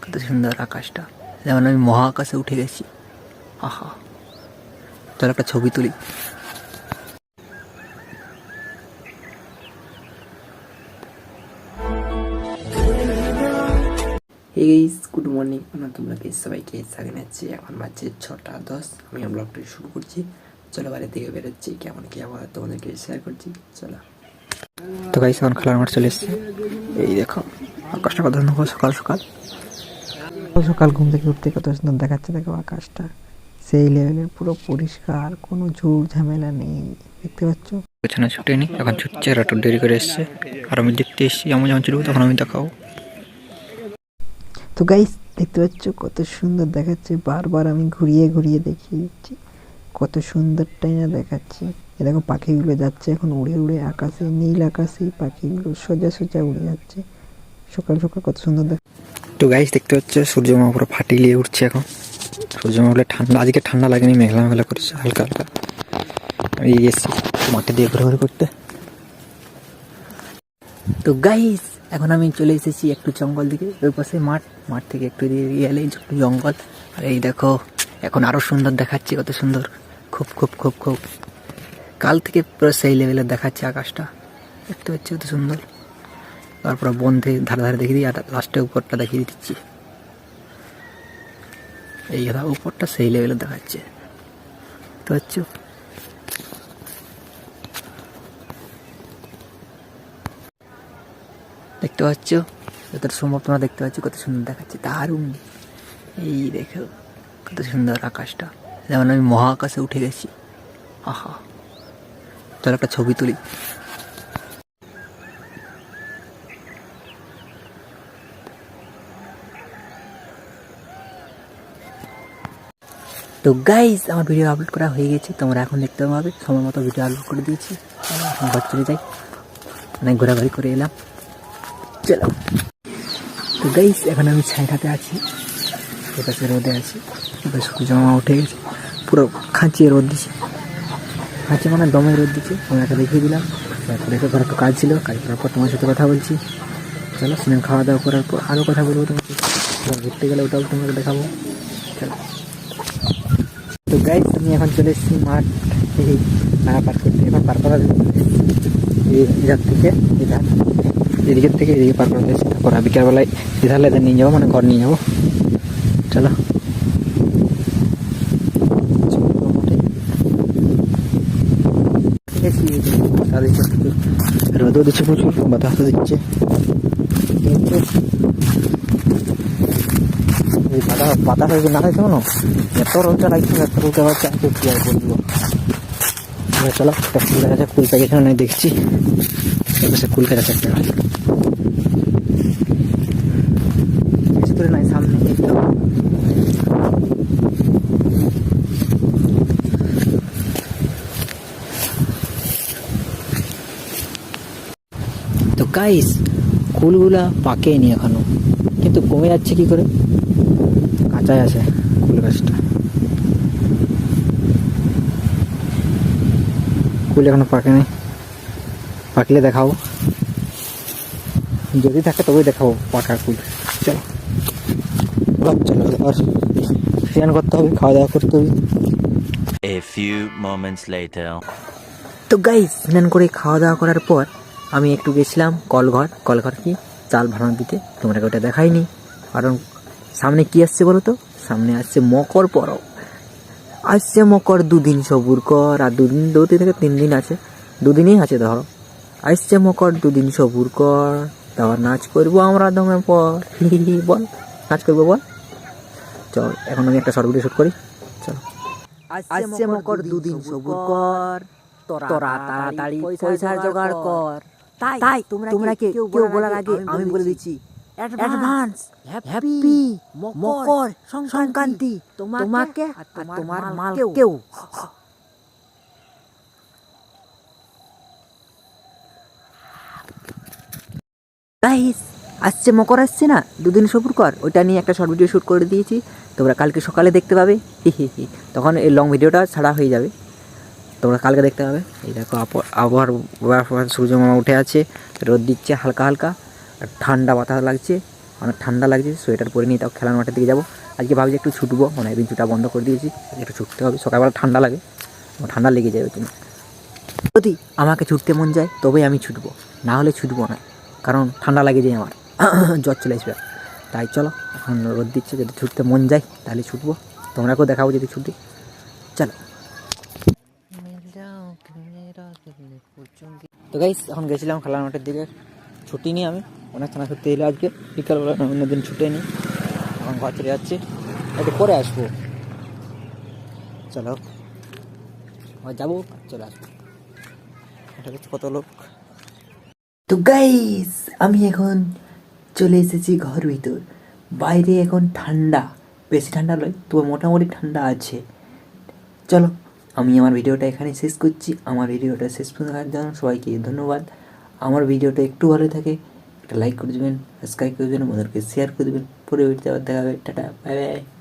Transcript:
কত সুন্দর আকাশটা, যেমন আমি মহাকাশে উঠে গেছি। আহা, চল একটা ছবি তুলি। গুড মর্নিং, তোমরা সবাইকে জানাচ্ছি। এখন বাজছে 6:10। আমি ব্লগটা শুরু করছি। চলো বাড়ি থেকে বেরোচ্ছি, কেমন কি আবার তোমাদেরকে শেয়ার করছি। চলো। তো গাইস, এখন খেলার মাঠ চলে এসছে। এই দেখো আকাশটা কত সুন্দর, সকাল সকাল সকাল ঘুম থেকে উঠতে কত সুন্দর দেখাচ্ছে। দেখো আকাশটা সেই লেভেলের, পুরো পরিষ্কার, কোনো ঝুট ঝামেলা নেই। দেখতে পাচ্ছ পেছনে ছুটেনি, এখন ছুটছে। আর একটু দেরি করে এসছে, আর আমি দেখতে এসছি। আমি যখন ছুটবো তখন আমি দেখাবো। তো গাইস দেখতে পাচ্ছ কত সুন্দর দেখাচ্ছে। বারবার আমি ঘুরিয়ে ঘুরিয়ে দেখিয়ে দিচ্ছি, কত সুন্দরটাই না দেখাচ্ছে। এ দেখো পাখিগুলো যাচ্ছে এখন উড়ে উড়ে আকাশে, নীল আকাশে পাখিগুলো সোজা সোজা উড়ে যাচ্ছে। সকাল সকাল কত সুন্দর দেখ। তো গাইস দেখতে পাচ্ছ সূর্যমা পুরো ফাটিয়ে উঠছে এখন। সূর্যমা হলে ঠান্ডা, আজকে ঠান্ডা লাগেনি, মেঘলা মেঘলা করছে হালকা হালকা। আমি এসেছি মাঠে দিয়ে ঘোরাঘুরি করতে। তো গাইস এখন আমি চলে এসেছি একটু জঙ্গল দিকে। ওই পাশে মাঠ, মাঠ থেকে একটু এলে একটু জঙ্গল। আর এই দেখো এখন আরো সুন্দর দেখাচ্ছে, কত সুন্দর। খুব খুব খুব খুব কাল থেকে পুরো সেই লেভেলের দেখাচ্ছে আকাশটা। দেখতে পাচ্ছি কত সুন্দর। তারপরে বন্ধে ধারে ধারে দেখিয়ে দিই, আর লাস্টে উপরটা দেখিয়ে দিচ্ছি। এই কথা, উপরটা সেই লেভেলের দেখাচ্ছে। তো হচ্ছে দেখতে পাচ্ছ, যতটা সম্ভব তোমরা দেখতে পাচ্ছ কত সুন্দর দেখাচ্ছে, দারুণ। এই দেখো কত সুন্দর আকাশটা, যেমন আমি মহাকাশে উঠে গেছি। আহা, চল একটা ছবি তুলি। তো গাইজ আমার ভিডিও আপলোড করা হয়ে গেছে, তোমরা এখন দেখতে পাবে। সময় মতো ভিডিও আপলোড করে দিয়েছি। এখন ঘর চলে যাই, অনেক ঘোরাঘুরি করে এলাম। চলো। তো গাইজ এখন আমি ছাইটাতে আছি, এপাশে রোদে আছি। এবার সূর্যমা উঠে গেছে, পুরো খাঁচিয়ে রোদ দিচ্ছে। খাঁচিয়ে মানে দমে রোদ দিচ্ছে। আমি একটা দেখিয়ে দিলাম। তারপরে ঘরে একটু কাজ ছিল, কাজ করার পর তোমার সাথে কথা বলছি। চলো, সিনেমা খাওয়া দাওয়া করার পর আরও কথা বলবো তোমাকে। ঘুরতে গেলে ওটাও তোমাকে দেখাবো। চলো। তো গাইজ আমি এখন চলে এসেছি মাঠ, এই পাড়া পার করতে। এখন পার করা এধার থেকে এধার, এদিকের থেকে এদিকে পার করা যাচ্ছে। তারপর বিকালবেলায় এধারে এদের নিয়ে যাবো, মানে ঘর নিয়ে যাবো। চলো। ঠিক আছে, রোদও দিচ্ছে প্রচুর, বাতাসও দিচ্ছে। বাতাস হয়েছে না হয়েছে কোনো, এত রোদটা লাগছে, এত রোদটা হচ্ছে, আর কি আর বলবো। চলো, একটা ফুল গাছ আছে, ফুল প্যাকেট আমি দেখছি। ফুল গাছ আছে একটা, বেশি করে নাই, সামনে। তো গাইস ফুলগুলা পাকেনি এখনো, কিন্তু কমে যাচ্ছে কি করে, কাঁচাই আছে ফুল গাছটা। ফুল এখনো পাকেনি, পাকলে দেখাবো, যদি থাকে তবেই দেখাবো পাকা ফুল। চলো চলো, আর স্নান করতে হবে, খাওয়া দাওয়া করতে হবে। A few moments later. তো গাইস স্নান করে খাওয়া দাওয়া করার পর আমি একটু গেছিলাম কলঘর কি চাল ভাড়া দিতে। তোমরা ওটা দেখাইনি, কারণ সামনে কি আসছে বলো তো? সামনে আসছে মকর পরব। আসছে মকর, 2 দিন সবুর কর। আর 2 দিন, 2 থেকে 3 দিন আছে, 2 দিনই আছে ধরো। আসছে মকর, 2 দিন সবুর কর, তারপর নাচ করবো আমরা দমে পর। বল, নাচ করবো বল। চল, এখন আমি একটা শর্ট ভিডিও শুট করি। চলো। আসছে মকর, 2 দিন সবুর কর, তোরা তাড়াতাড়ি পয়সার জোগাড় কর। তাই তোমরা কেউ বলার আগে আমি বলে দিচ্ছি, অ্যাডভান্স হ্যাপি মকর সংক্রান্তি তোমাকে আর তোমার মালকেও। গাইস আসছে মকর, আসছে না, 2 দিন সবুর কর, ওইটা নিয়ে একটা শর্ট ভিডিও শুট করে দিয়েছি। তোমরা কালকে সকালে দেখতে পাবে। তখন এই লং ভিডিওটা ছাড়া হয়ে যাবে, তোমরা কালকে দেখতে পাবে। এই দেখো আবহাওয়ার সূর্যমামা উঠে আছে, রোদ দিচ্ছে হালকা হালকা, আর ঠান্ডা বাতাস লাগছে। অনেক ঠান্ডা লাগছে, সোয়েটার পরে নিয়ে তাও খেলার মাঠের দিকে যাবো। আজকে ভাবছি একটু ছুটবো, অনেকদিন ছুটা বন্ধ করে দিয়েছি, একটু ছুটতে হবে। সকালবেলা ঠান্ডা লাগে, আমার ঠান্ডা লেগে যায় ওই জন্য। যদি আমাকে ছুটতে মন যায় তবেই আমি ছুটবো, না হলে ছুটবো না, কারণ ঠান্ডা লাগে যায় আমার, জ্বর চলে আসবে। তাই চলো, এখন রোদ দিচ্ছে, যদি ছুটতে মন যায় তাহলে ছুটবো, তোমরাকেও দেখাবো যদি ছুটি। চলো। তো গাইস এখন গেছিলাম খেলার মাঠের দিকে, ছুটি নিই আমি, অনেক খানা ছুটতে এলো আজকে, বিকালবেলা অন্যদিন ছুটে নিই। এখন ঘর চলে যাচ্ছি, একটু পরে আসবো। চলো যাবো, চলে আসবো। এটা হচ্ছে কত লোক। তো গাইস আমি এখন চলে এসেছি ঘর ভিতর, বাইরে এখন ঠান্ডা, বেশি ঠান্ডা নয় তবে মোটামুটি ঠান্ডা আছে। চলো আমি আমার ভিডিওটা এখানে শেষ করছি। আমার ভিডিওটা শেষ পর্যন্ত দেখার জন্য সবাইকে ধন্যবাদ। আমার ভিডিওটা একটু ভালো থাকে একটা লাইক করে দেবেন, সাবস্ক্রাইব করে দেবেন, ওদেরকে শেয়ার করে দেবেন। পরে ভিডিওতে আবার দেখা হবে। Tata, bye bye.